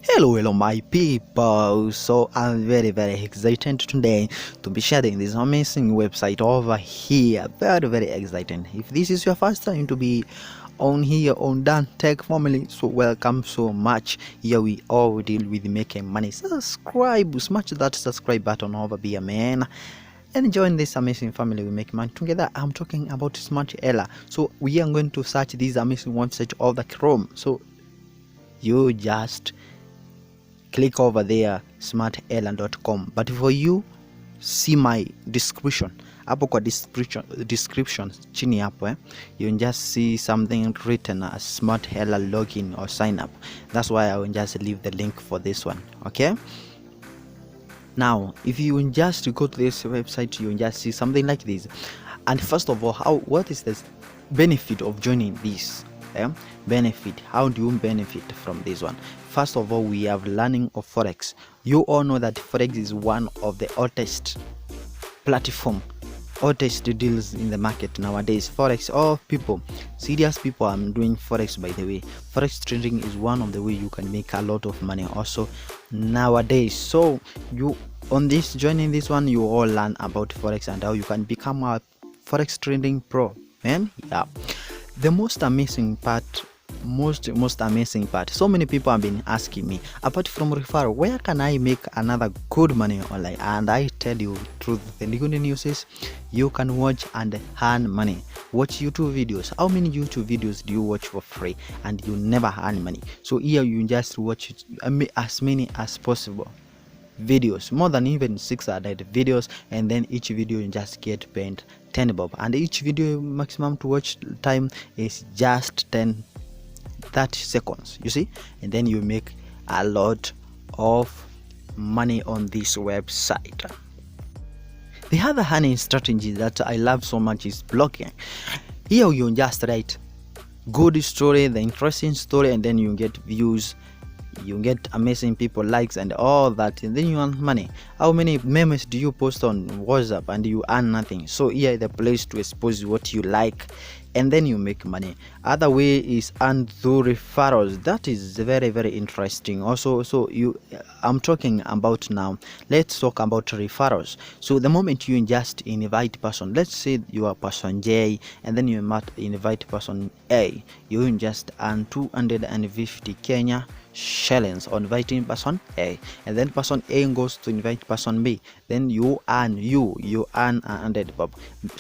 Hello my people. So I'm very excited today to be sharing this amazing website over here. Very exciting. If this is your first time to be on here on Dan Tech family, so welcome so much. Here we all deal with making money. Subscribe, smash that subscribe button over here, man, and join this amazing family. We make money together. I'm talking about @mpesa. So we are going to search this amazing website over Chrome. So you just click over there @mpesa.com, but for you see my description hapo kwa description chini hapo you can just see something written as @mpesa login or sign up. That's why I will just leave the link for this one. Okay, now if you just go to this website, you just see something like this. And first of all, what is the benefit of joining this? Benefit, how do you benefit from this one? First of all, we have learning of forex. You all know that forex is one of the hottest deals in the market nowadays. Forex, all people, serious people are doing forex. By the way, forex trading is one of the way you can make a lot of money also nowadays. So you on this joining this one, you all learn about forex and how you can become a forex trading pro, man. Yeah, the most amazing part, so many people have been asking me, apart from referral, where can I make another good money online? And I tell you truth, the good news is you can watch and earn money. Watch YouTube videos. How many YouTube videos do you watch for free and you never earn money? So here you just watch as many as possible videos, more than even 600 videos, and then each video you just get paid 10 bob, and each video maximum to watch time is just 30 seconds, you see, and then you make a lot of money on this website. The other earning strategy that I love so much is blogging. Here you just write good story, the interesting story, and then you get views, you get amazing people, likes and all that, and then you earn money. How many memes do you post on WhatsApp and you earn nothing? So here is the place to expose what you like, and then you make money. Other way is earn through referrals. That is very interesting also. So I'm talking about now, let's talk about referrals. So the moment you just invite person, let's say you are person J, and then you might invite person A, you just earn 250 Kenya shillings on inviting person A, and then person A goes to invite person B, then you earn 100 bob.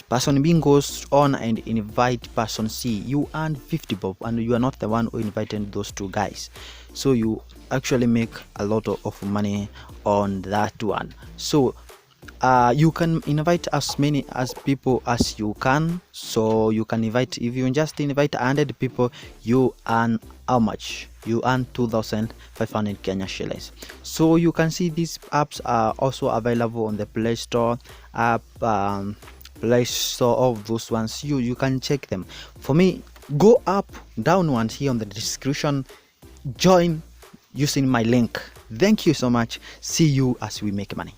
Person B goes on and invite person C, you earn 50 bob, and you are not the one who invited those two guys. So you actually make a lot of money on that one. So you can invite as many as people as you can. So you can invite, if you just invite 100 people, you earn how much? You earn 2,500 Kenya shillings. So you can see these apps are also available on the Play Store Play Store of those ones. You can check them. For me, go up down ones here on the description, join using my link. Thank you so much. See you as we make money.